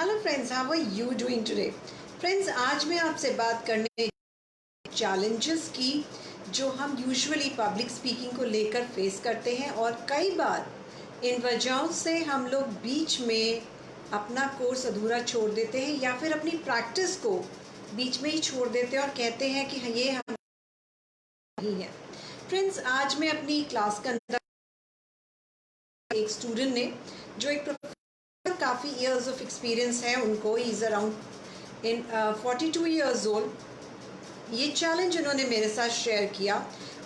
Hello friends, how are you doing today? Friends, आज मैं आपसे बात करने चैलेंजेस की जो हम यूजुअली पब्लिक स्पीकिंग को लेकर फेस करते हैं और कई बार इन वजहों से हम लोग बीच में अपना कोर्स अधूरा छोड़ देते हैं या फिर अपनी प्रैक्टिस को बीच में ही छोड़ देते हैं और कहते हैं कि ये हम नहीं है। फ्रेंड्स, आज मैं अपनी क्लास के अंदर एक स्टूडेंट ने जो एक काफ़ी ईयर्स ऑफ एक्सपीरियंस है उनको, is around in 42 years old, ये चैलेंज उन्होंने मेरे साथ शेयर किया।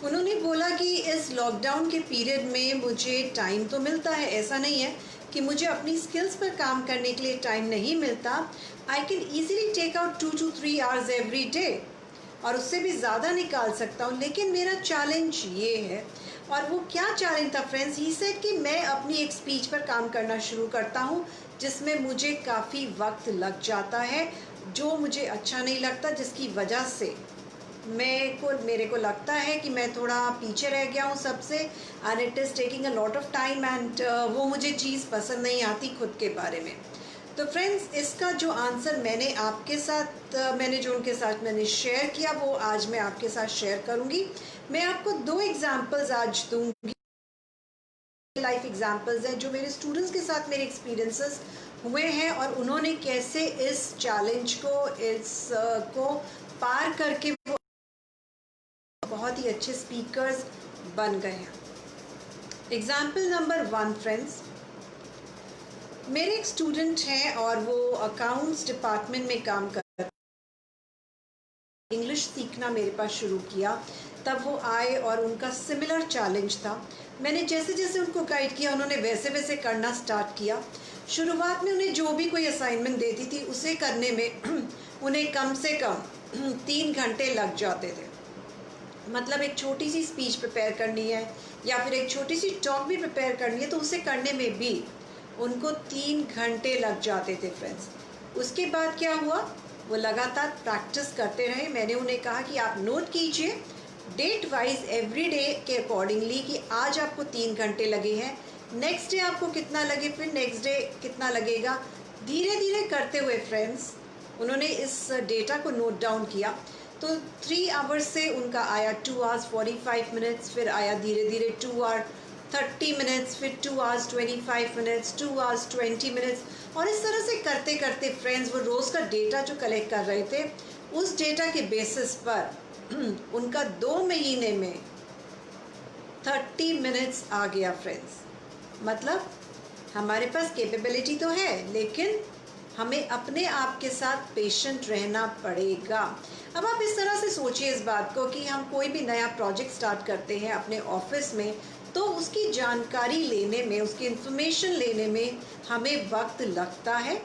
उन्होंने बोला कि इस लॉकडाउन के पीरियड में मुझे टाइम तो मिलता है, ऐसा नहीं है कि मुझे अपनी स्किल्स पर काम करने के लिए टाइम नहीं मिलता। I can easily take out 2 to 3 hours every day और उससे भी ज़्यादा निकाल सकता हूँ, लेकिन मेरा चैलेंज ये है। और वो क्या चैलेंज था फ्रेंड्स? ही सेड कि मैं अपनी एक स्पीच पर काम करना शुरू करता हूँ जिसमें मुझे काफ़ी वक्त लग जाता है, जो मुझे अच्छा नहीं लगता, जिसकी वजह से मेरे को लगता है कि मैं थोड़ा पीछे रह गया हूँ सबसे, and it is taking a lot of time and वो मुझे चीज़ पसंद नहीं आती खुद के बारे में। तो फ्रेंड्स, इसका जो आंसर मैंने आपके साथ मैंने शेयर किया वो आज मैं आपके साथ शेयर करूँगी। मैं आपको 2 एग्जांपल्स आज दूंगी, लाइफ एग्जांपल्स हैं जो मेरे स्टूडेंट्स के साथ मेरे एक्सपीरियंसेस हुए हैं और उन्होंने कैसे इस चैलेंज को पार करके वो बहुत ही अच्छे स्पीकर्स बन गए हैं। एग्जाम्पल नंबर 1 फ्रेंड्स, मेरे एक स्टूडेंट हैं और वो अकाउंट्स डिपार्टमेंट में काम कर इंग्लिश सीखना मेरे पास शुरू किया। तब वो आए और उनका सिमिलर चैलेंज था। मैंने जैसे जैसे उनको गाइड किया उन्होंने वैसे वैसे करना स्टार्ट किया। शुरुआत में उन्हें जो भी कोई असाइनमेंट देती थी उसे करने में उन्हें कम से कम 3 घंटे लग जाते थे। मतलब एक छोटी सी स्पीच प्रिपेयर करनी है या फिर एक छोटी सी टॉक भी प्रिपेयर करनी है तो उसे करने में भी उनको 3 घंटे लग जाते थे फ्रेंड्स। उसके बाद क्या हुआ, वो लगातार प्रैक्टिस करते रहे। मैंने उन्हें कहा कि आप नोट कीजिए डेट वाइज एवरी डे के अकॉर्डिंगली कि आज आपको 3 घंटे लगे हैं, नेक्स्ट डे आपको कितना लगे, फिर नेक्स्ट डे कितना लगेगा। धीरे धीरे करते हुए फ्रेंड्स उन्होंने इस डेटा को नोट डाउन किया। तो 3 आवर्स से उनका आया 2 hours 45 minutes, फिर आया धीरे धीरे 2 hour 30 minutes, फिर 2 hours 25 minutes, 2 hours 20 minutes, और इस तरह से करते करते फ्रेंड्स वो रोज़ का डेटा जो कलेक्ट कर रहे थे उस डेटा के बेसिस पर उनका 2 महीने में 30 मिनट्स आ गया फ्रेंड्स। मतलब हमारे पास कैपेबिलिटी तो है लेकिन हमें अपने आप के साथ पेशेंट रहना पड़ेगा। अब आप इस तरह से सोचिए इस बात को कि हम कोई भी नया प्रोजेक्ट स्टार्ट करते हैं अपने ऑफिस में तो उसकी जानकारी लेने में, उसकी इन्फॉर्मेशन लेने में हमें वक्त लगता है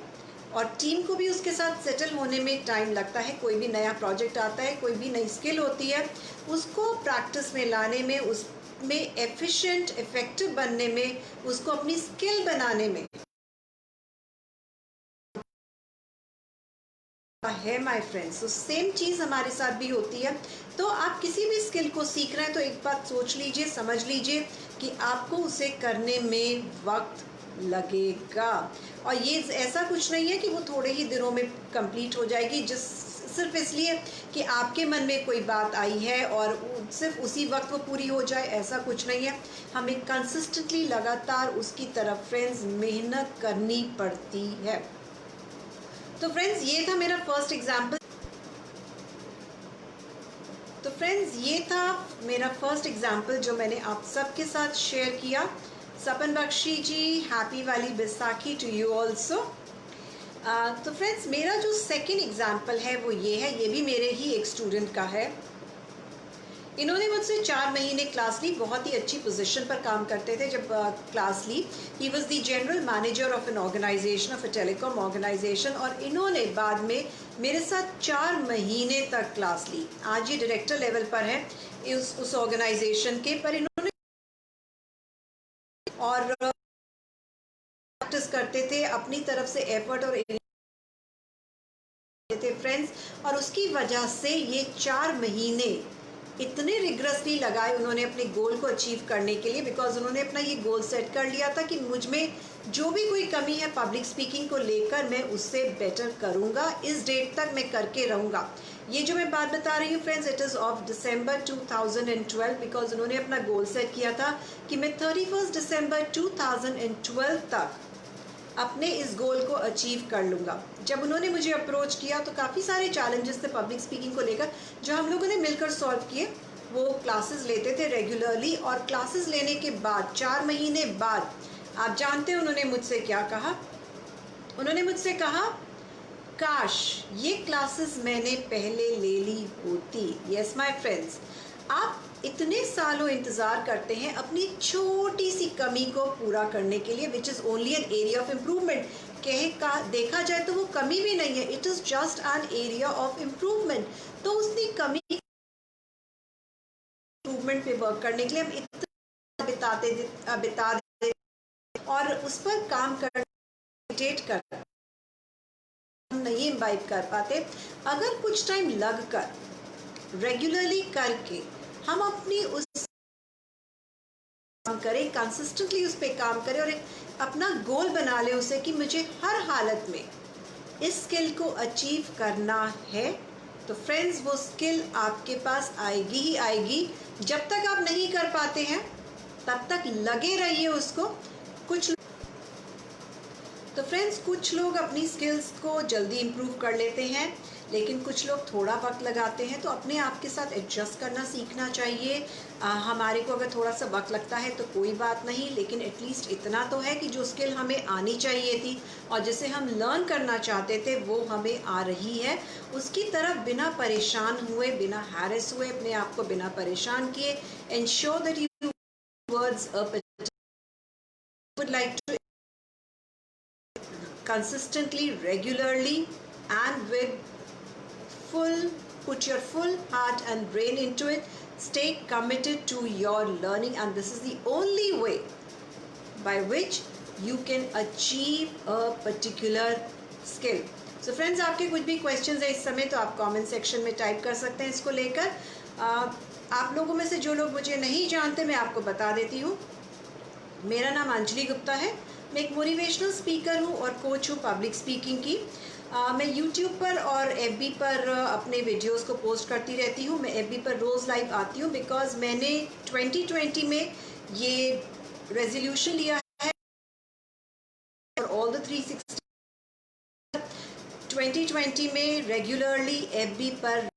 और टीम को भी उसके साथ सेटल होने में टाइम लगता है। कोई भी नया प्रोजेक्ट आता है, कोई भी नई स्किल होती है, उसको प्रैक्टिस में लाने में, उसमें एफिशिएंट इफेक्टिव बनने में, उसको अपनी स्किल बनाने में है माय फ्रेंड्स। तो सेम चीज़ हमारे साथ भी होती है। तो आप किसी भी स्किल को सीख रहे हैं तो एक बात सोच लीजिए, समझ लीजिए कि आपको उसे करने में वक्त लगेगा और ये ऐसा कुछ नहीं है कि वो थोड़े ही दिनों में कंप्लीट हो जाएगी जिस सिर्फ इसलिए कि आपके मन में कोई बात आई है और सिर्फ उसी वक्त वो पूरी हो जाए, ऐसा कुछ नहीं है। हमें कंसिस्टेंटली लगातार उसकी तरफ फ्रेंड्स मेहनत करनी पड़ती है। तो फ्रेंड्स ये था मेरा फर्स्ट एग्जाम्पल। तो फ्रेंड्स ये था मेरा फर्स्ट एग्जाम्पल जो मैंने आप सबके साथ शेयर किया। सपन बख्शी जी, हैप्पी वाली बैसाखी टू यू ऑल्सो। तो फ्रेंड्स मेरा जो सेकंड एग्जाम्पल है वो ये है, ये भी मेरे ही एक स्टूडेंट का है। इन्होंने मुझसे 4 महीने क्लास ली, बहुत ही अच्छी पोजीशन पर काम करते थे जब क्लास ली। He was the general manager of an organization, of a telecom organization, और इन्होंने बाद में मेरे साथ 4 महीने तक क्लास ली। आज ये डायरेक्टर लेवल पर है उस ऑर्गेनाइजेशन के, पर इन्होंने और प्रैक्टिस करते थे अपनी तरफ से एफर्ट और थे फ्रेंड्स, और उसकी वजह से ये 4 महीने इतने रिग्रेसली लगाए उन्होंने अपने गोल को अचीव करने के लिए, बिकॉज उन्होंने अपना ये गोल सेट कर लिया था कि मुझ में जो भी कोई कमी है पब्लिक स्पीकिंग को लेकर मैं उससे बेटर करूँगा, इस डेट तक मैं करके रहूँगा। ये जो मैं बात बता रही हूँ friends, it is of December 2012, because उन्होंने अपना गोल सेट किया था कि मैं 31 दिसंबर 2012 तक अपने इस गोल को अचीव कर लूँगा। जब उन्होंने मुझे अप्रोच किया तो काफ़ी सारे चैलेंजेस थे पब्लिक स्पीकिंग को लेकर, जो हम लोगों ने मिलकर सॉल्व किए। वो क्लासेस लेते थे रेगुलरली, और क्लासेस लेने के बाद 4 महीने बाद आप जानते हैं उन्होंने मुझसे क्या कहा? उन्होंने मुझसे कहा, काश ये क्लासेस मैंने पहले ले ली होती। यस माय फ्रेंड्स, आप इतने सालों इंतज़ार करते हैं अपनी छोटी सी कमी को पूरा करने के लिए, which is only an area of improvement. देखा जाए तो वो कमी भी नहीं है, it is just an area of improvement. तो उसकी कमी इम्प्रूवमेंट पे वर्क करने के लिए हम इतना बिता देते और उस पर काम कर नहीं इम्बाइब कर पाते। अगर कुछ टाइम लग कर रेगुलरली करके हम अपनी उस काम करें, कंसिस्टेंटली उस पर काम करें और एक अपना गोल बना लें उसे कि मुझे हर हालत में इस स्किल को अचीव करना है, तो फ्रेंड्स वो स्किल आपके पास आएगी ही आएगी। जब तक आप नहीं कर पाते हैं तब तक लगे रहिए उसको। तो फ्रेंड्स, कुछ लोग अपनी स्किल्स को जल्दी इम्प्रूव कर लेते हैं, लेकिन कुछ लोग थोड़ा वक्त लगाते हैं। तो अपने आप के साथ एडजस्ट करना सीखना चाहिए। हमारे को अगर थोड़ा सा वक्त लगता है तो कोई बात नहीं, लेकिन एटलीस्ट इतना तो है कि जो स्किल हमें आनी चाहिए थी और जिसे हम लर्न करना चाहते थे वो हमें आ रही है। उसकी तरफ बिना परेशान हुए, बिना हैरेस हुए, अपने आप को बिना परेशान किए, ensure that you words would like to consistently, regularly, and put your full heart and brain into it. Stay committed to your learning, and this is the only way by which you can achieve a particular skill. So friends, आपके कुछ भी questions है इस समय तो आप comment section में type कर सकते हैं इसको लेकर। आप लोगों में से जो लोग मुझे नहीं जानते, मैं आपको बता देती हूँ। मेरा नाम अंजलि गुप्ता है। मैं एक मोटिवेशनल स्पीकर हूँ और कोच हूँ पब्लिक स्पीकिंग की। मैं यूट्यूब पर और एफबी पर अपने वीडियोस को पोस्ट करती रहती हूँ। मैं एफबी पर रोज़ लाइव आती हूँ बिकॉज़ मैंने 2020 में ये रेजोल्यूशन लिया है और ऑल द 360 2020 में रेगुलरली एफबी पर